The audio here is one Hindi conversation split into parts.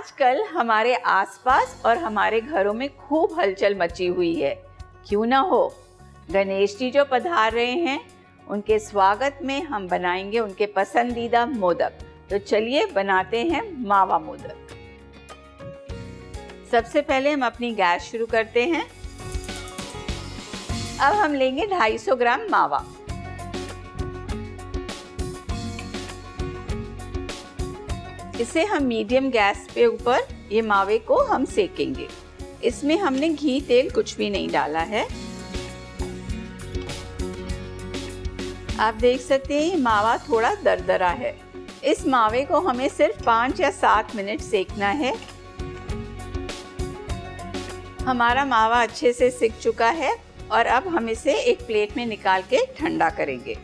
आजकल हमारे आसपास और हमारे घरों में खूब हलचल मची हुई है। क्यों ना हो, गणेश जी जो पधार रहे हैं उनके स्वागत में हम बनाएंगे उनके पसंदीदा मोदक। तो चलिए बनाते हैं मावा मोदक। सबसे पहले हम अपनी गैस शुरू करते हैं। अब हम लेंगे 250 ग्राम मावा। इसे हम मीडियम गैस पे ऊपर ये मावे को हम सेकेंगे। इसमें हमने घी तेल कुछ भी नहीं डाला है। आप देख सकते हैं ये मावा थोड़ा दरदरा है। इस मावे को हमें सिर्फ 5 या 7 मिनट सेकना है। हमारा मावा अच्छे से सिक चुका है और अब हम इसे एक प्लेट में निकाल के ठंडा करेंगे।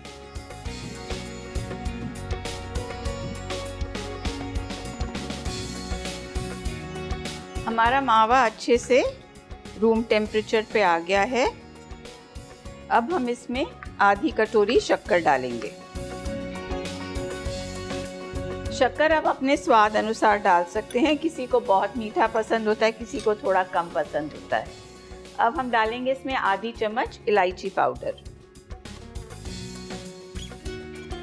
हमारा मावा अच्छे से रूम टेम्परेचर पे आ गया है। अब हम इसमें आधी कटोरी शक्कर डालेंगे। शक्कर आप अपने स्वाद अनुसार डाल सकते हैं। किसी को बहुत मीठा पसंद होता है, किसी को थोड़ा कम पसंद होता है। अब हम डालेंगे इसमें आधी चम्मच इलायची पाउडर।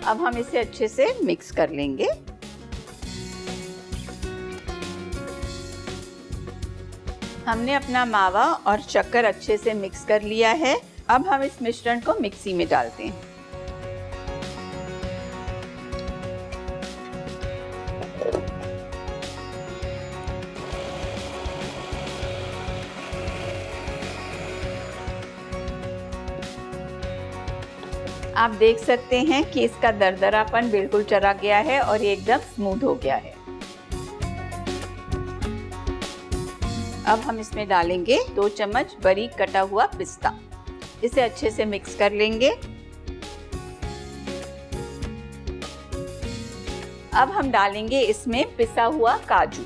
अब हम इसे अच्छे से मिक्स कर लेंगे। हमने अपना मावा और शक्कर अच्छे से मिक्स कर लिया है। अब हम इस मिश्रण को मिक्सी में डालते हैं। आप देख सकते हैं कि इसका दरदरापन बिल्कुल चला गया है और ये एकदम स्मूथ हो गया है। अब हम इसमें डालेंगे 2 चम्मच बारीक कटा हुआ पिस्ता। इसे अच्छे से मिक्स कर लेंगे। अब हम डालेंगे इसमें पिसा हुआ काजू।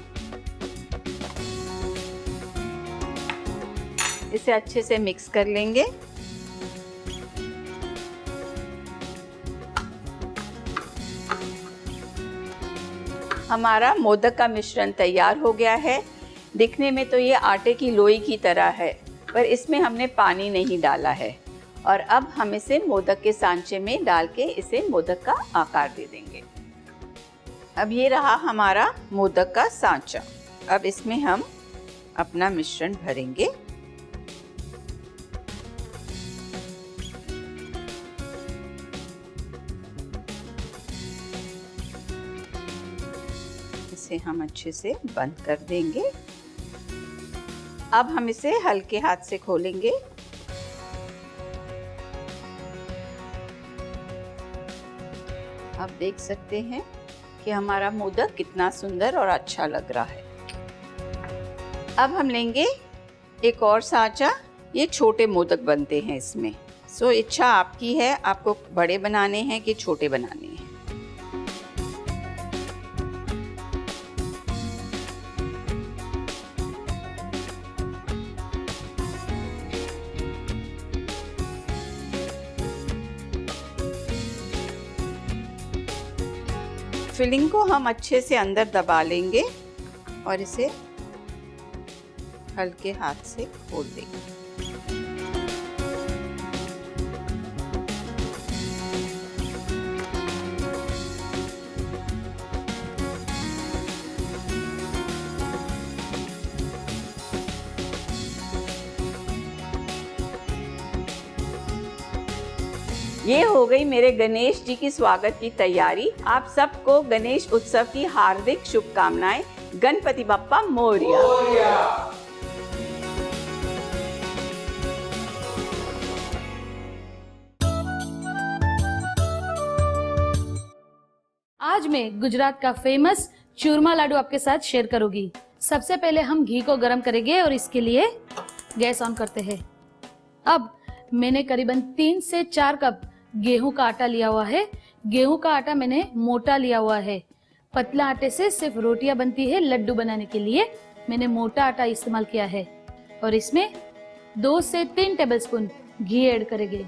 इसे अच्छे से मिक्स कर लेंगे। हमारा मोदक का मिश्रण तैयार हो गया है। दिखने में तो ये आटे की लोई की तरह है, पर इसमें हमने पानी नहीं डाला है। और अब हम इसे मोदक के सांचे में डाल के इसे मोदक का आकार दे देंगे। अब ये रहा हमारा मोदक का सांचा। अब इसमें हम अपना मिश्रण भरेंगे। इसे हम अच्छे से बंद कर देंगे। अब हम इसे हल्के हाथ से खोलेंगे। आप देख सकते हैं कि हमारा मोदक कितना सुंदर और अच्छा लग रहा है। अब हम लेंगे एक और सांचा। ये छोटे मोदक बनते हैं इसमें। सो इच्छा आपकी है, आपको बड़े बनाने हैं कि छोटे बनाने हैं। फिलिंग को हम अच्छे से अंदर दबा लेंगे और इसे हल्के हाथ से खोल देंगे। ये हो गई मेरे गणेश जी की स्वागत की तैयारी। आप सबको गणेश उत्सव की हार्दिक शुभकामनाएं। गणपति बप्पा मोरया। आज मैं गुजरात का फेमस चूरमा लाडू आपके साथ शेयर करूंगी। सबसे पहले हम घी को गरम करेंगे और इसके लिए गैस ऑन करते हैं। अब मैंने करीबन 3 से 4 कप गेहूं का आटा लिया हुआ है। गेहूं का आटा मैंने मोटा लिया हुआ है। पतला आटे से सिर्फ रोटियां बनती है। लड्डू बनाने के लिए मैंने मोटा आटा इस्तेमाल किया है। और इसमें 2 से 3 टेबलस्पून घी ऐड करेंगे।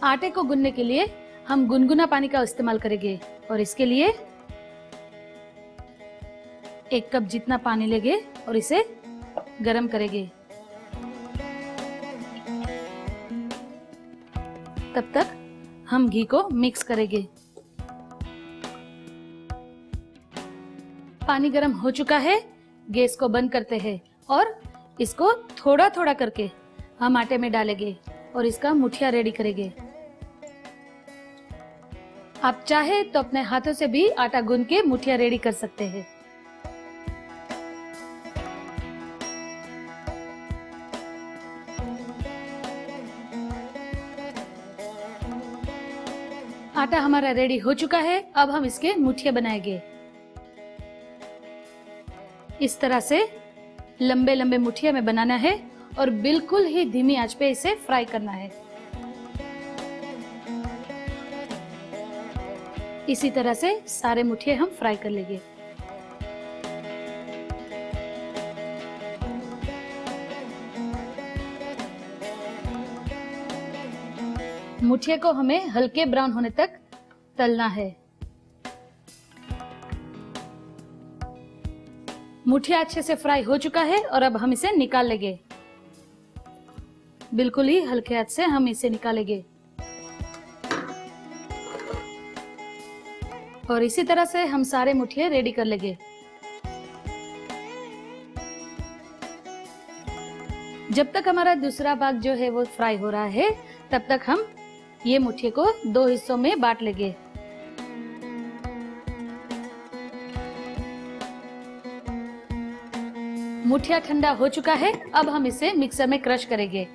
आटे को गूंदने के लिए हम गुनगुना पानी का इस्तेमाल करेंगे और इसके लिए 1 कप जितना पानी लेंगे और इसे गरम करेंगे। तब तक हम घी को मिक्स करेंगे। पानी गरम हो चुका है, गैस को बंद करते हैं और इसको थोड़ा थोड़ा करके हम आटे में डालेंगे और इसका मुठिया रेडी करेंगे। आप चाहे तो अपने हाथों से भी आटा गूंद के मुठिया रेडी कर सकते हैं। आटा हमारा रेडी हो चुका है। अब हम इसके मुठिया बनाएंगे। इस तरह से लंबे लंबे मुठिया में बनाना है और बिल्कुल ही धीमी आंच पे इसे फ्राई करना है। इसी तरह से सारे मुठिया हम फ्राई कर लेंगे। मुठिया को हमें हल्के ब्राउन होने तक तलना है। मुठिया अच्छे से फ्राई हो चुका है और अब हम इसे निकाल लेंगे। बिल्कुल ही हल्के हाथ से हम इसे निकालेंगे और इसी तरह से हम सारे मुठिया रेडी कर लेंगे। जब तक हमारा दूसरा भाग जो है वो फ्राई हो रहा है, तब तक हम ये मुठिया को 2 हिस्सों में बांट लेंगे। मुठिया ठंडा हो चुका है। अब हम इसे मिक्सर में क्रश करेंगे।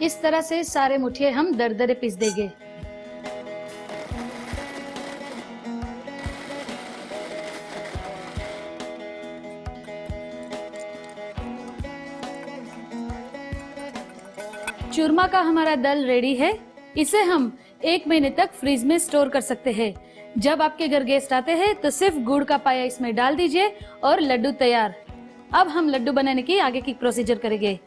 इस तरह से सारे मुठिया हम दरदरे पीस देंगे। चूरमा का हमारा दल रेडी है। इसे हम 1 महीने तक फ्रीज में स्टोर कर सकते हैं। जब आपके घर गेस्ट आते हैं तो सिर्फ गुड़ का पाया इसमें डाल दीजिए और लड्डू तैयार। अब हम लड्डू बनाने की आगे की प्रोसीजर करेंगे।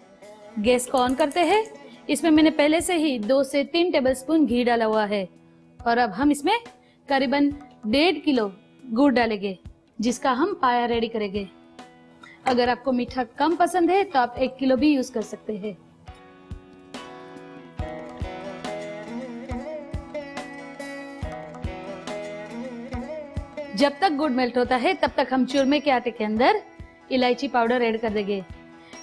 गैस को ऑन करते हैं। इसमें मैंने पहले से ही 2 से 3 टेबलस्पून घी डाला हुआ है और अब हम इसमें करीबन 1.5 किलो गुड़ डालेंगे, जिसका हम पाया रेडी करेंगे। अगर आपको मीठा कम पसंद है तो आप 1 किलो भी यूज कर सकते हैं। जब तक गुड़ मेल्ट होता है तब तक हम चूरमे के आटे के अंदर इलायची पाउडर ऐड कर देंगे।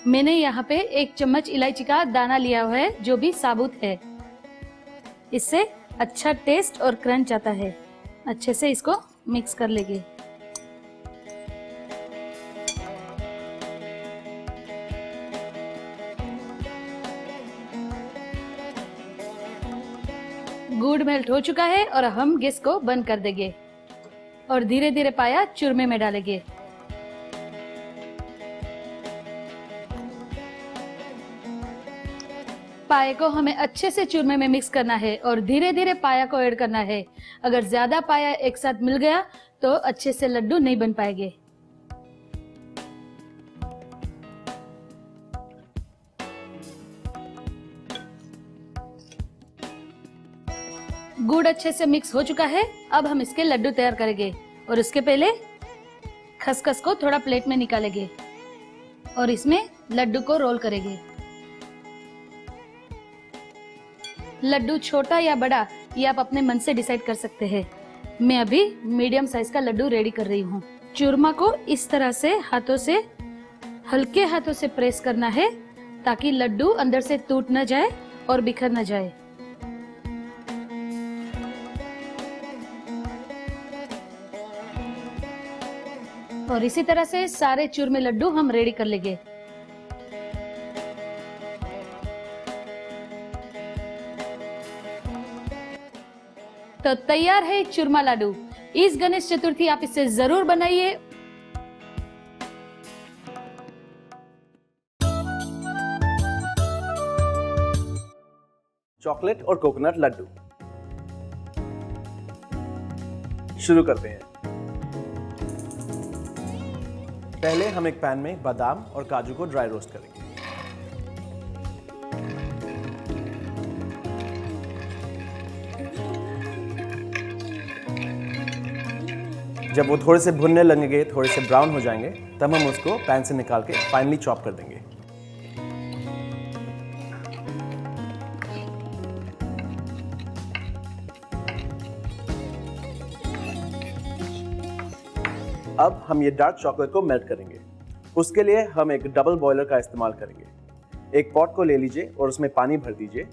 मैंने यहाँ पे 1 चम्मच इलायची का दाना लिया हुआ है, जो भी साबुत है। इससे अच्छा टेस्ट और क्रंच आता है। अच्छे से इसको मिक्स कर लेंगे। गुड़ मेल्ट हो चुका है और हम गैस को बंद कर देंगे और धीरे धीरे पाया चूरमे में डालेंगे। पाए को हमें अच्छे से चूरमे में मिक्स करना है और धीरे धीरे पाया को ऐड करना है। अगर ज्यादा पाया एक साथ मिल गया तो अच्छे से लड्डू नहीं बन पाएंगे। गुड़ अच्छे से मिक्स हो चुका है। अब हम इसके लड्डू तैयार करेंगे और इसके पहले खसखस को थोड़ा प्लेट में निकालेंगे और इसमें लड्डू को रोल करेंगे। लड्डू छोटा या बड़ा ये आप अपने मन से डिसाइड कर सकते हैं। मैं अभी मीडियम साइज का लड्डू रेडी कर रही हूँ। चूरमा को इस तरह से हाथों से हल्के हाथों से प्रेस करना है ताकि लड्डू अंदर से टूट न जाए और बिखर न जाए। और इसी तरह से सारे चूरमे लड्डू हम रेडी कर लेंगे। तो तैयार है चूरमा लाडू। इस गणेश चतुर्थी आप इसे जरूर बनाइए। चॉकलेट और कोकोनट लड्डू शुरू करते हैं। पहले हम एक पैन में बादाम और काजू को ड्राई रोस्ट करेंगे। जब वो थोड़े से भुनने लगेंगे, थोड़े से ब्राउन हो जाएंगे, तब हम उसको पैन से निकाल के फाइनली चॉप कर देंगे। अब हम ये डार्क चॉकलेट को मेल्ट करेंगे। उसके लिए हम एक डबल बॉयलर का इस्तेमाल करेंगे। एक पॉट को ले लीजिए और उसमें पानी भर दीजिए,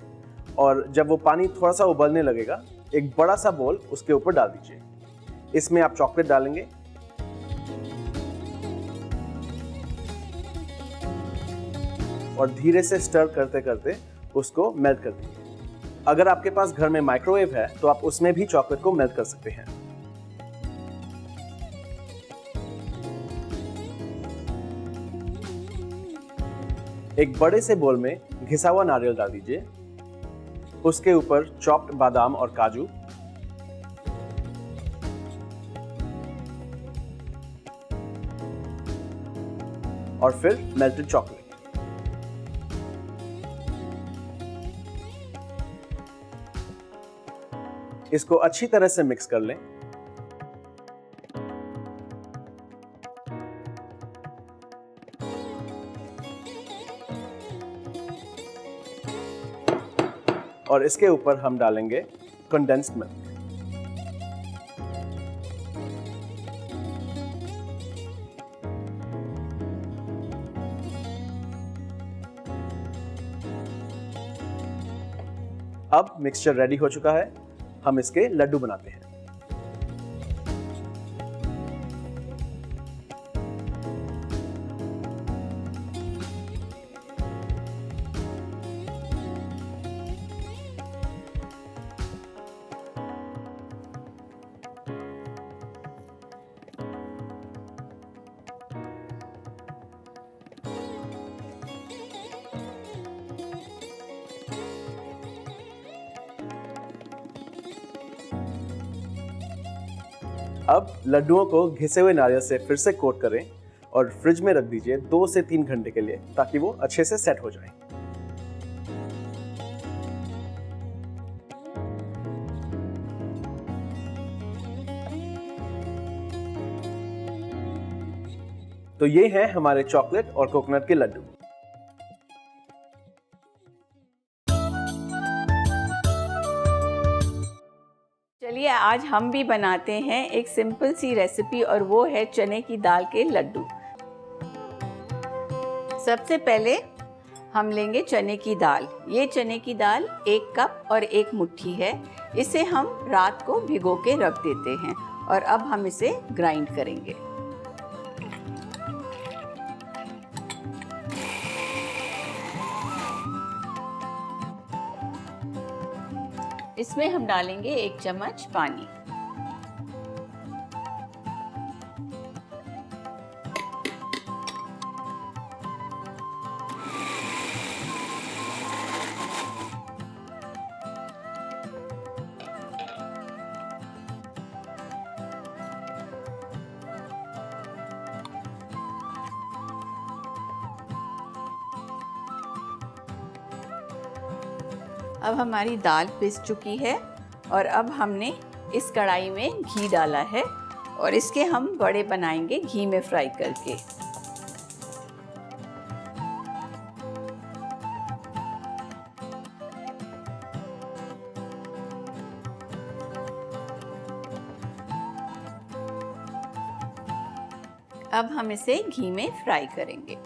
और जब वो पानी थोड़ा सा उबलने लगेगा, एक बड़ा सा बोल उसके ऊपर डाल दीजिए। इसमें आप चॉकलेट डालेंगे और धीरे से स्टर करते करते उसको मेल्ट कर दीजिए। अगर आपके पास घर में माइक्रोवेव है तो आप उसमें भी चॉकलेट को मेल्ट कर सकते हैं। एक बड़े से बोल में घिसा हुआ नारियल डाल दीजिए, उसके ऊपर चॉप्ड बादाम और काजू, और फिर मेल्टेड चॉकलेट। इसको अच्छी तरह से मिक्स कर लें। और इसके ऊपर हम डालेंगे कंडेंस्ड मिल्क। अब मिक्सचर रेडी हो चुका है। हम इसके लड्डू बनाते हैं। अब लड्डुओं को घिसे हुए नारियल से फिर से कोट करें और फ्रिज में रख दीजिए 2 से 3 घंटे के लिए, ताकि वो अच्छे से सेट हो जाए। तो ये हैं हमारे चॉकलेट और कोकोनट के लड्डू। चलिए आज हम भी बनाते हैं एक सिंपल सी रेसिपी, और वो है चने की दाल के लड्डू। सबसे पहले हम लेंगे चने की दाल। ये चने की दाल 1 कप और 1 मुट्ठी है। इसे हम रात को भिगो के रख देते हैं और अब हम इसे ग्राइंड करेंगे। इसमें हम डालेंगे 1 चम्मच पानी। अब हमारी दाल पिस चुकी है और अब हमने इस कढ़ाई में घी डाला है और इसके हम बड़े बनाएंगे घी में फ्राई करके। अब हम इसे घी में फ्राई करेंगे।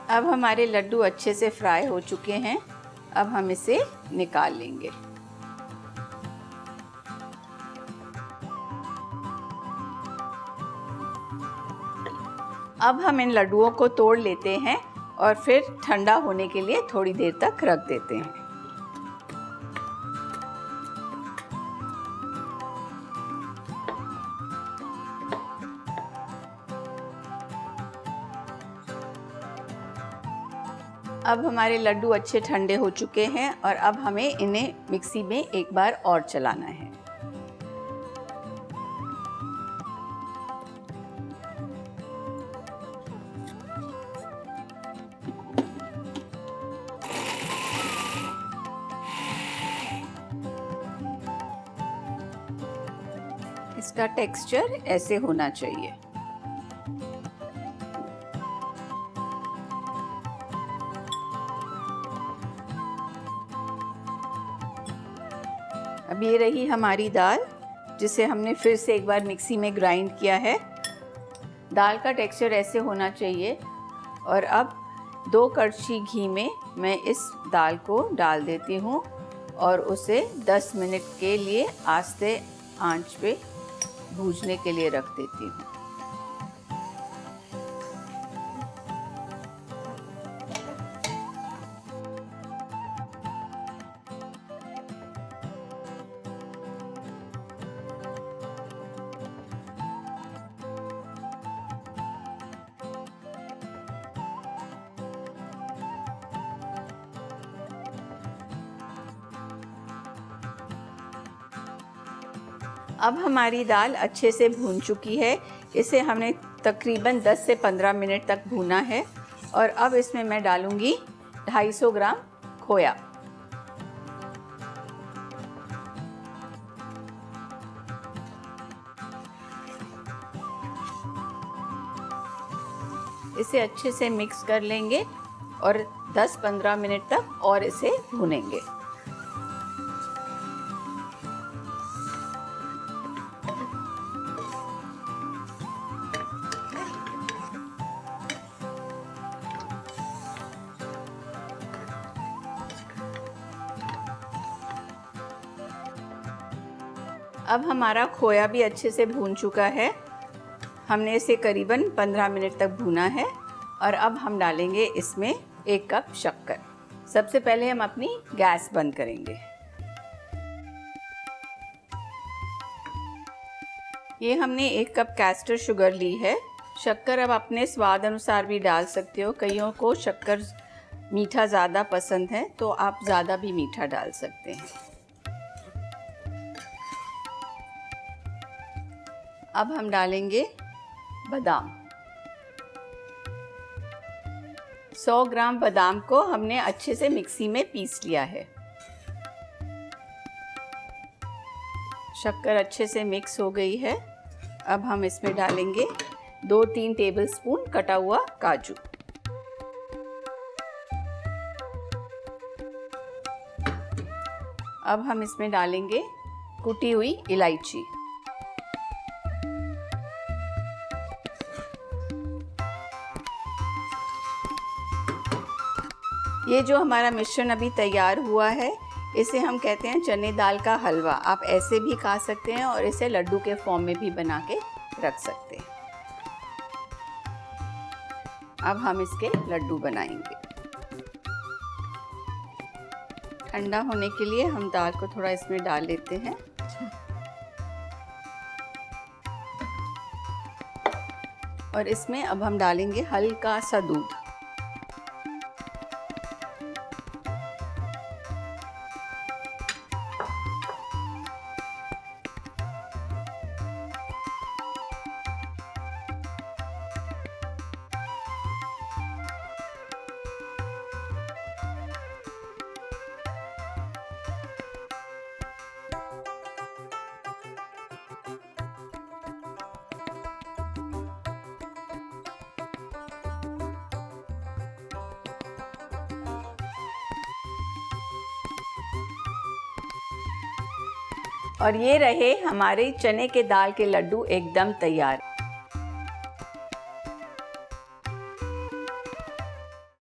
अब हमारे लड्डू अच्छे से फ्राई हो चुके हैं। अब हम इसे निकाल लेंगे। अब हम इन लड्डुओं को तोड़ लेते हैं और फिर ठंडा होने के लिए थोड़ी देर तक रख देते हैं। अब हमारे लड्डू अच्छे ठंडे हो चुके हैं और अब हमें इन्हें मिक्सी में एक बार और चलाना है। इसका टेक्सचर ऐसे होना चाहिए। अब ये रही हमारी दाल, जिसे हमने फिर से एक बार मिक्सी में ग्राइंड किया है। दाल का टेक्सचर ऐसे होना चाहिए। और अब 2 कड़छी घी में मैं इस दाल को डाल देती हूँ और उसे 10 मिनट के लिए आस्ते आंच पे भूनने के लिए रख देती हूँ। अब हमारी दाल अच्छे से भून चुकी है। इसे हमने तकरीबन 10 से 15 मिनट तक भूना है। और अब इसमें मैं डालूंगी 250 ग्राम खोया। इसे अच्छे से मिक्स कर लेंगे और 10-15 मिनट तक और इसे भूनेंगे। अब हमारा खोया भी अच्छे से भून चुका है। हमने इसे करीबन 15 मिनट तक भूना है। और अब हम डालेंगे इसमें 1 कप शक्कर। सबसे पहले हम अपनी गैस बंद करेंगे। ये हमने 1 कप कैस्टर शुगर ली है। शक्कर अब अपने स्वाद अनुसार भी डाल सकते हो। कईयों को शक्कर मीठा ज़्यादा पसंद है तो आप ज़्यादा भी मीठा डाल सकते हैं। अब हम डालेंगे बादाम। 100 ग्राम बादाम को हमने अच्छे से मिक्सी में पीस लिया है। शक्कर अच्छे से मिक्स हो गई है। अब हम इसमें डालेंगे 2-3 टेबलस्पून कटा हुआ काजू। अब हम इसमें डालेंगे कुटी हुई इलायची। ये जो हमारा मिश्रण अभी तैयार हुआ है, इसे हम कहते हैं चने दाल का हलवा। आप ऐसे भी खा सकते हैं और इसे लड्डू के फॉर्म में भी बना के रख सकते हैं। अब हम इसके लड्डू बनाएंगे। ठंडा होने के लिए हम दाल को थोड़ा इसमें डाल लेते हैं। और इसमें अब हम डालेंगे हल्का सा दूध। और ये रहे हमारे चने के दाल के लड्डू एकदम तैयार।